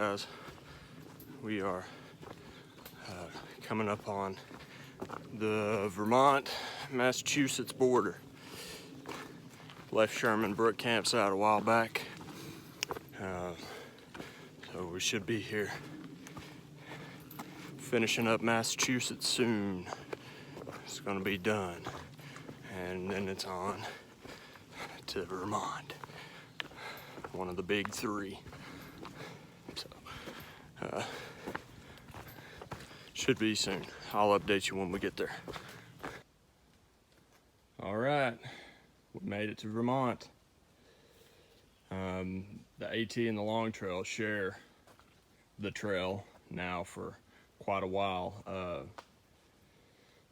guys. We are coming up on the Vermont, Massachusetts border. Left Sherman Brook campsite a while back. So we should be here finishing up Massachusetts soon. It's gonna be done. And then it's on to Vermont. One of the big three. So, should be soon. I'll update you when we get there. All right, we made it to Vermont. The AT and the Long Trail share the trail now for quite a while,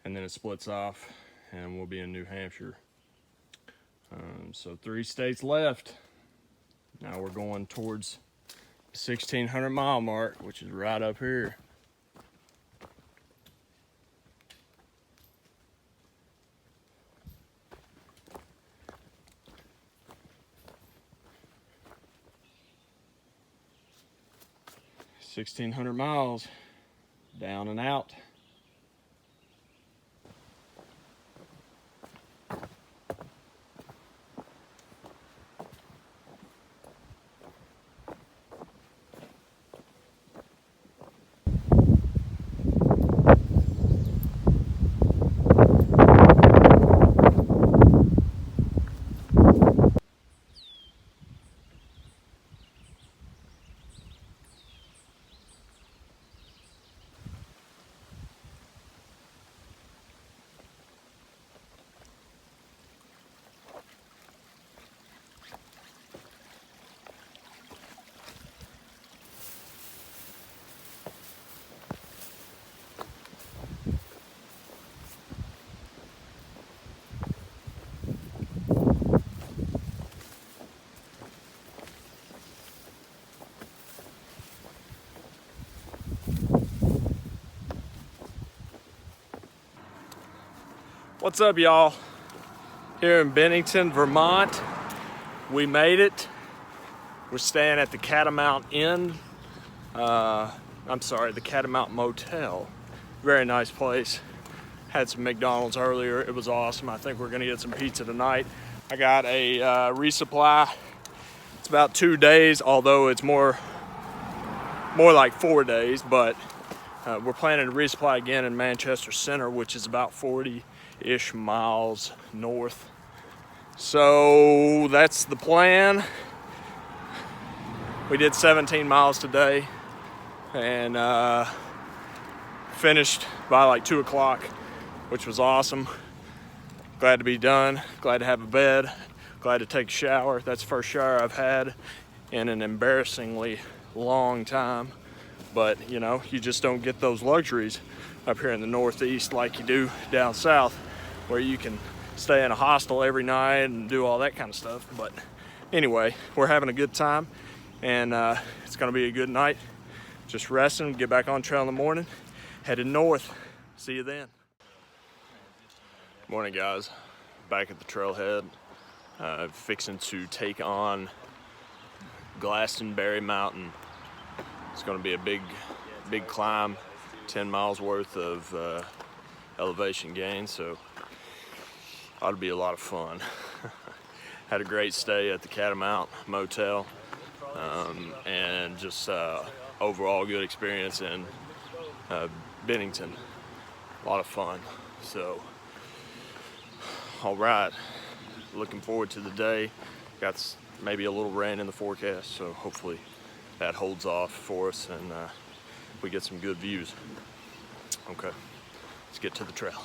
and then it splits off and we'll be in New Hampshire. So 3 states left. Now we're going towards the 1,600 mile mark, which is right up here. $1,600 miles down and out. What's up, y'all? Here in Bennington, Vermont. We made it. We're staying at the Catamount Inn. The Catamount Motel. Very nice place. Had some McDonald's earlier. It was awesome. I think we're gonna get some pizza tonight. I got a resupply. It's about 2 days, although it's more like 4 days, but we're planning to resupply again in Manchester Center, which is about 40-ish miles north. So that's the plan. We did 17 miles today and finished by like 2 o'clock, which was awesome. Glad to be done, glad to have a bed, glad to take a shower. That's the first shower I've had in an embarrassingly long time. But you know, you just don't get those luxuries up here in the Northeast like you do down south, where you can stay in a hostel every night and do all that kind of stuff. But anyway, we're having a good time, and it's gonna be a good night. Just resting, get back on trail in the morning, headed north. See you then. Morning, guys. Back at the trailhead, fixing to take on Glastonbury Mountain. It's gonna be a big climb, 10 miles worth of elevation gain, so ought to be a lot of fun. Had a great stay at the Catamount Motel, and just overall good experience in Bennington. A lot of fun. So, all right, looking forward to the day. Got maybe a little rain in the forecast, so hopefully that holds off for us and we get some good views. Okay, let's get to the trail.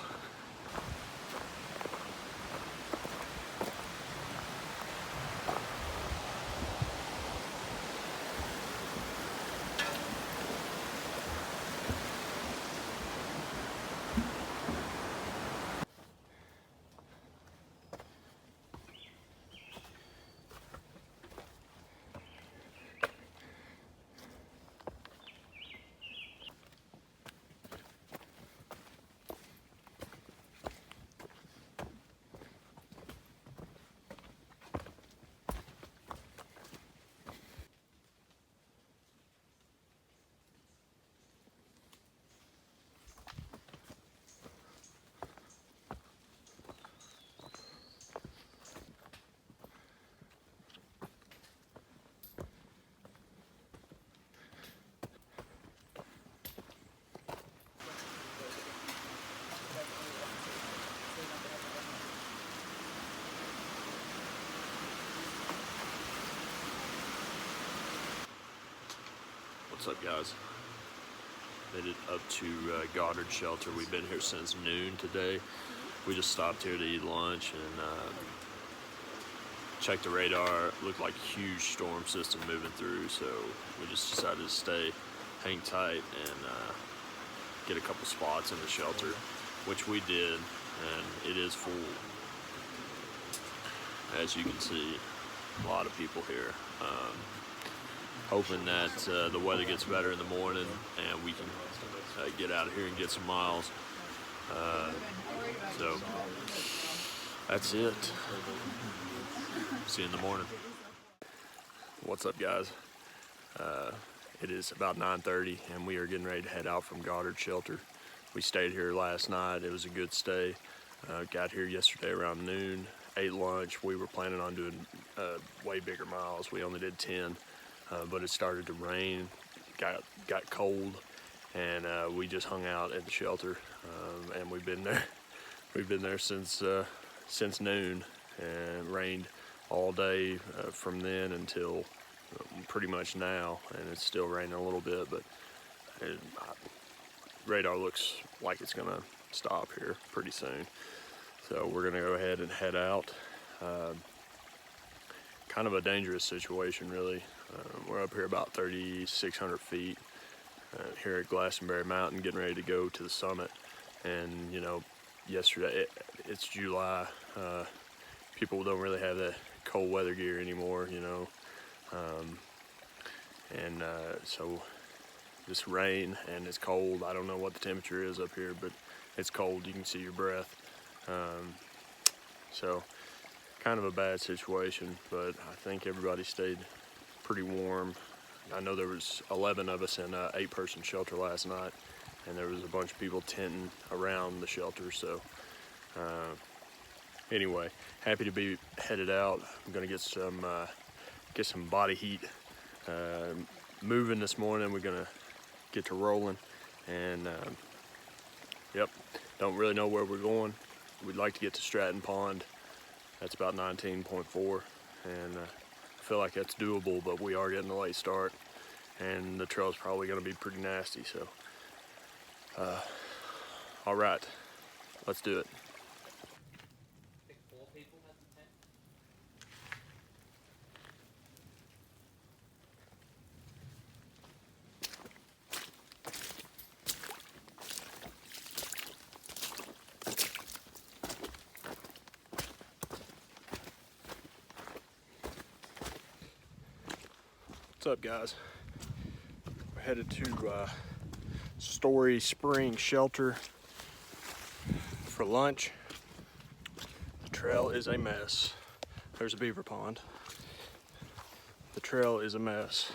What's up, guys? Made it up to Goddard Shelter. We've been here since noon today. We just stopped here to eat lunch and checked the radar. It looked like a huge storm system moving through, so we just decided to stay, hang tight, and get a couple spots in the shelter, which we did, and it is full. As you can see, a lot of people here. Hoping that the weather gets better in the morning and we can get out of here and get some miles. So that's it. See you in the morning. What's up, guys? It is about 9:30 and we are getting ready to head out from Goddard Shelter. We stayed here last night. It was a good stay. Got here yesterday around noon, ate lunch. We were planning on doing way bigger miles. We only did 10. But it started to rain, got cold, and we just hung out at the shelter, and we've been there since noon, and rained all day from then until pretty much now, and it's still raining a little bit, but radar looks like it's gonna stop here pretty soon, so we're gonna go ahead and head out. Kind of a dangerous situation, really. We're up here about 3,600 feet here at Bromley Mountain, getting ready to go to the summit. And you know, yesterday, it's July. People don't really have that cold weather gear anymore, you know. So this rain and it's cold. I don't know what the temperature is up here, but it's cold. You can see your breath. So kind of a bad situation, but I think everybody stayed pretty warm. I know there was 11 of us in an 8-person shelter last night, and there was a bunch of people tenting around the shelter. So anyway, happy to be headed out. I'm gonna get some body heat moving this morning. We're gonna get to rolling, and yep, don't really know where we're going. We'd like to get to Stratton Pond. That's about 19.4, and I feel like that's doable, but we are getting a late start, and the trail's probably going to be pretty nasty, so all right, let's do it. What's up, guys? We're headed to Story Spring Shelter for lunch. The trail is a mess. There's a beaver pond. The trail is a mess.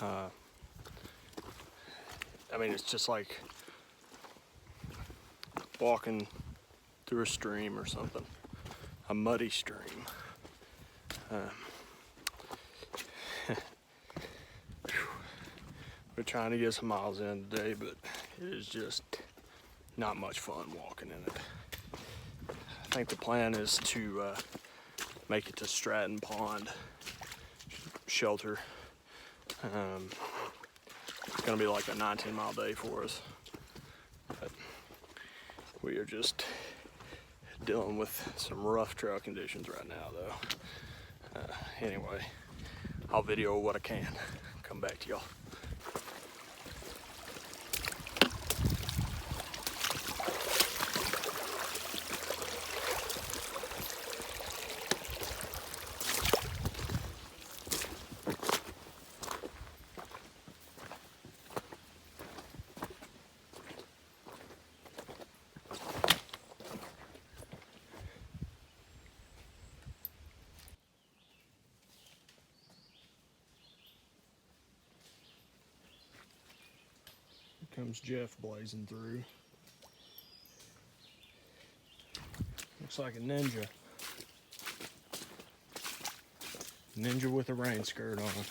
I mean, it's just like walking through a stream or something, a muddy stream. We're trying to get some miles in today, but it is just not much fun walking in it. I think the plan is to make it to Stratton Pond Shelter. It's gonna be like a 19-mile day for us, but we are just dealing with some rough trail conditions right now, though. Anyway, I'll video what I can. Come back to y'all. Comes Jeff blazing through. Looks like a ninja. Ninja with a rain skirt on.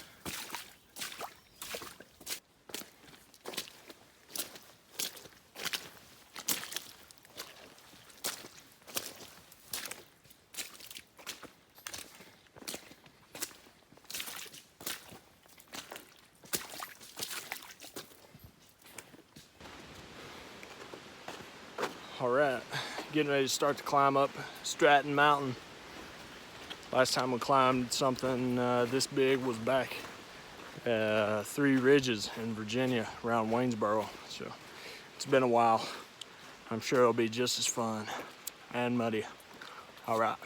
All right, getting ready to start to climb up Stratton Mountain. Last time we climbed something this big was back Three Ridges in Virginia around Waynesboro. So it's been a while. I'm sure it'll be just as fun and muddy. All right.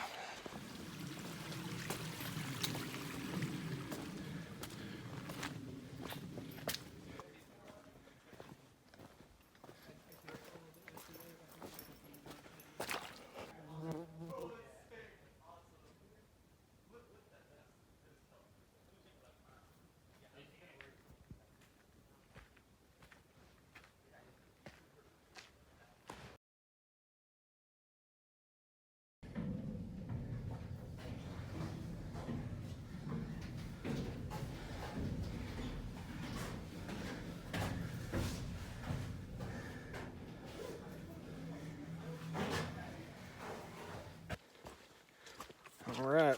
All right,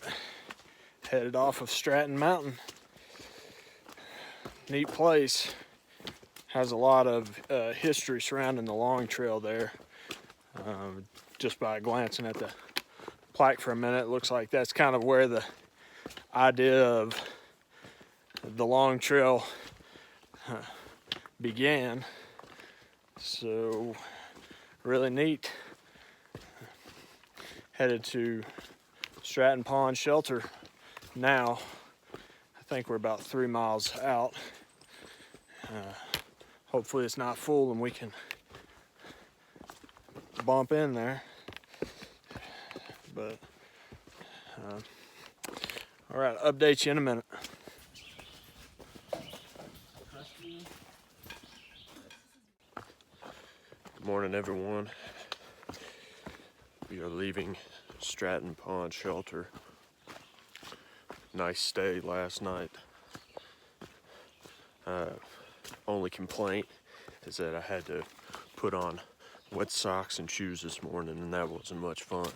headed off of Stratton Mountain. Neat place. Has a lot of history surrounding the long trail there. Just by glancing at the plaque for a minute, it looks like that's kind of where the idea of the long trail began. So really neat. Headed to Stratton Shelter now. I think we're about 3 miles out. Hopefully it's not full and we can bump in there. But all right, update you in a minute. Good morning, everyone. We are leaving Stratton Pond Shelter. Nice stay last night. Only complaint is that I had to put on wet socks and shoes this morning, and that wasn't much fun.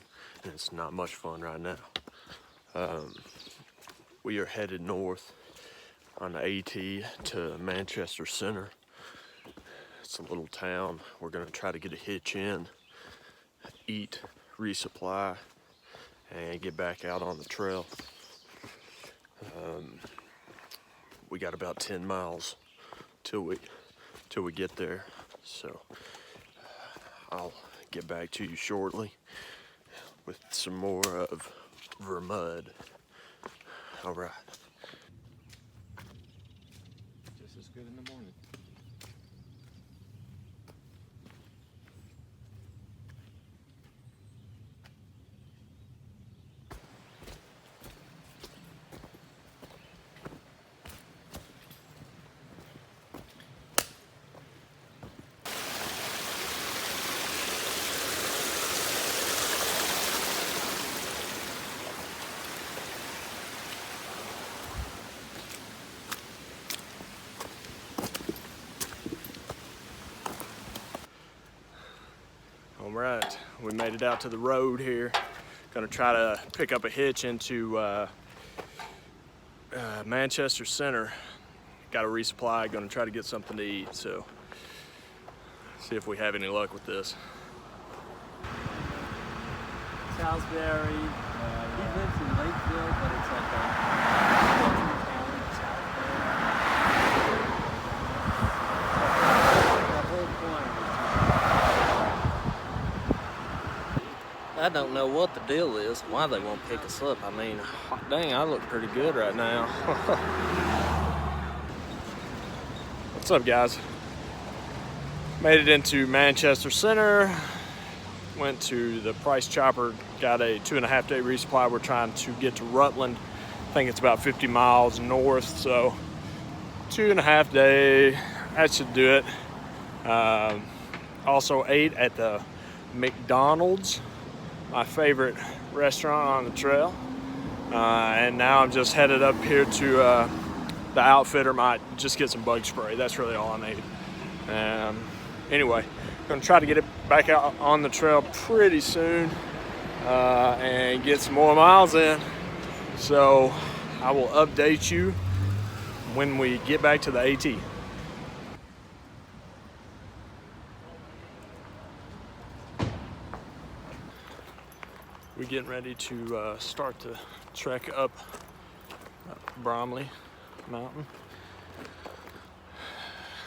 And it's not much fun right now. We are headed north on the AT to Manchester Center. It's a little town. We're gonna try to get a hitch in, eat, resupply, and get back out on the trail. We got about 10 miles till we get there, so I'll get back to you shortly with some more of Vermont. All right. Just as good in the morning. All right, we made it out to the road here. Gonna try to pick up a hitch into Manchester Center. Got a resupply, gonna try to get something to eat, so see if we have any luck with this. Salisbury, he lives in Lakeville, but it's like a I don't know what the deal is, why they won't pick us up. I mean, Dang, I look pretty good right now. What's up, guys? Made it into Manchester Center. Went to the Price Chopper, got a 2.5 day resupply. We're trying to get to Rutland. I think it's about 50 miles north, so 2.5 day, that should do it. Also ate at the McDonald's, my favorite restaurant on the trail. And now I'm just headed up here to the outfitter. Might just get some bug spray. That's really all I need. Anyway, gonna try to get it back out on the trail pretty soon and get some more miles in. So I will update you when we get back to the AT. We're getting ready to start the trek up Bromley Mountain.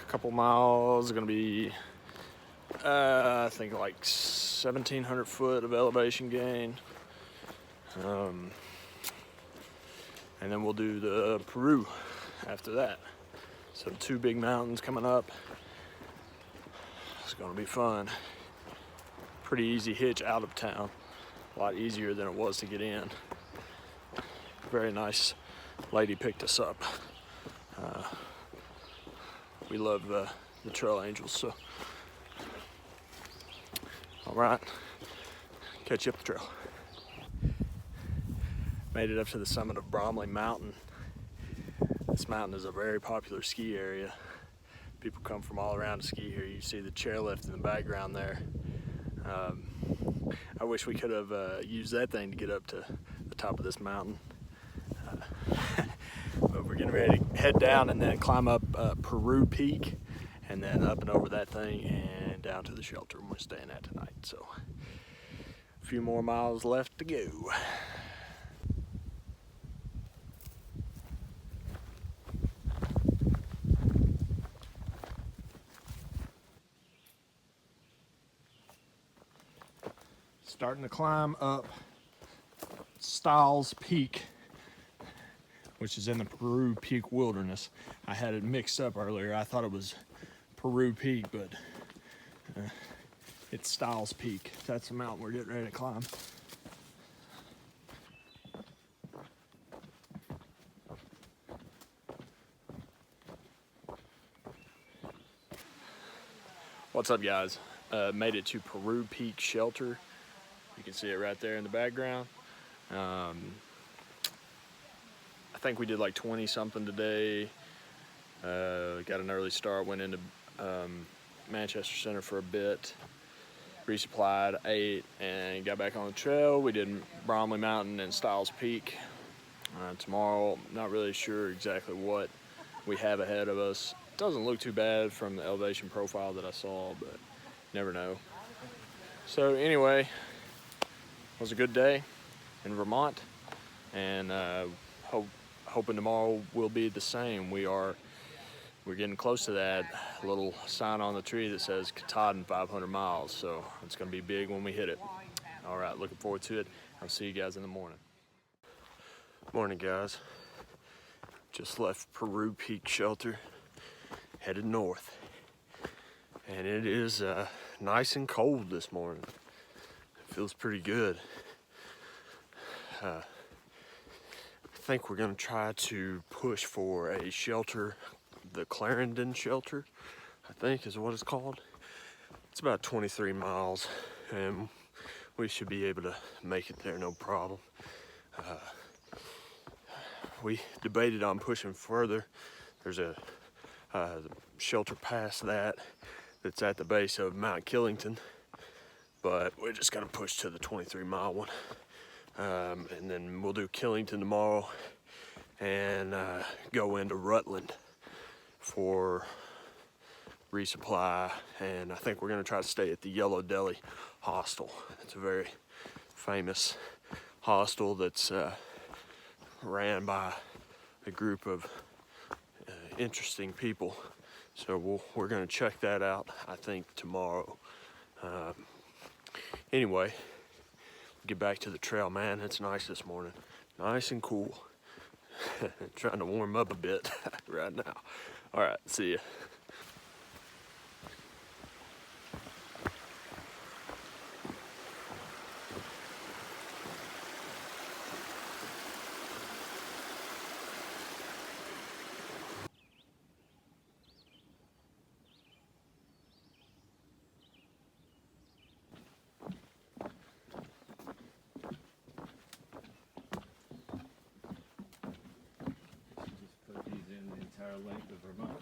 A couple miles, gonna be I think like 1,700 foot of elevation gain. And then we'll do the Peru after that. So 2 big mountains coming up. It's gonna be fun. Pretty easy hitch out of town. A lot easier than it was to get in. Very nice lady picked us up. We love the trail angels, so. All right, catch you up the trail. Made it up to the summit of Bromley Mountain. This mountain is a very popular ski area. People come from all around to ski here. You see the chairlift in the background there. I wish we could have used that thing to get up to the top of this mountain. But we're getting ready to head down and then climb up Peru Peak and then up and over that thing and down to the shelter we're staying at tonight. So a few more miles left to go. Starting to climb up Styles Peak, which is in the Peru Peak Wilderness. I had it mixed up earlier. I thought it was Peru Peak, but it's Styles Peak. That's the mountain we're getting ready to climb. What's up, guys? Made it to Peru Peak Shelter. You can see it right there in the background. I think we did like 20 something today. Got an early start, went into Manchester Center for a bit, resupplied, ate, and got back on the trail. We did Bromley Mountain and Styles Peak. Tomorrow, not really sure exactly what we have ahead of us. Doesn't look too bad from the elevation profile that I saw, but never know. So anyway, it was a good day in Vermont, and hoping tomorrow will be the same. We're getting close to that little sign on the tree that says Katahdin 500 miles, so it's going to be big when we hit it. All right, looking forward to it. I'll see you guys in the morning. Morning, guys. Just left Peru Peak Shelter, headed north, and it is nice and cold this morning. It feels pretty good. I think we're gonna try to push for a shelter, the Clarendon Shelter, I think is what it's called. It's about 23 miles, and we should be able to make it there no problem. We debated on pushing further. There's a shelter past that that's at the base of Mount Killington, but we're just gonna push to the 23-mile one. And then we'll do Killington tomorrow and go into Rutland for resupply. And I think we're gonna try to stay at the Yellow Deli hostel. It's a very famous hostel that's ran by a group of interesting people. So we're gonna check that out, I think, tomorrow. Anyway, get back to the trail, man. It's nice this morning, nice and cool. Trying to warm up a bit right now. All right, see ya. Length of Vermont.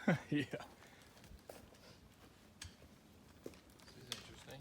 Yeah. This is interesting.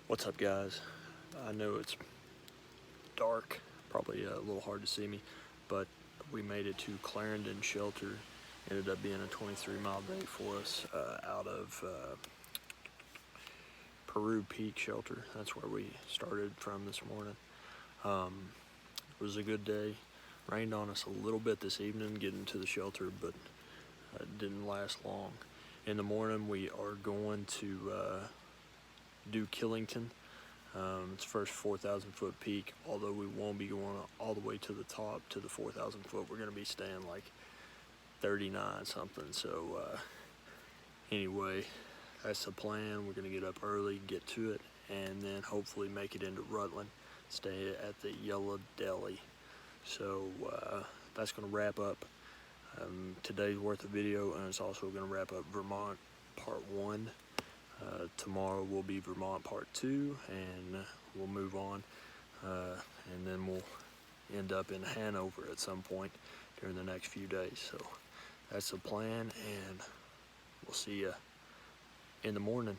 What's up, guys? I know it's dark, probably a little hard to see me, but we made it to Clarendon Shelter. Ended up being a 23-mile day for us out of Peru Peak Shelter. That's where we started from this morning. It was a good day. Rained on us a little bit this evening getting to the shelter, but it didn't last long. In the morning, we are going to do Killington. It's first 4,000 foot peak, although we won't be going all the way to the top to the 4,000 foot. We're going to be staying like 39 something. So anyway, that's the plan. We're going to get up early, get to it, and then hopefully make it into Rutland, stay at the Yellow Deli. So that's going to wrap up today's worth of video, and it's also going to wrap up Vermont Part 1. Tomorrow will be Vermont Part 2, and we'll move on, and then we'll end up in Hanover at some point during the next few days. So that's the plan, and we'll see you in the morning.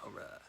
All right.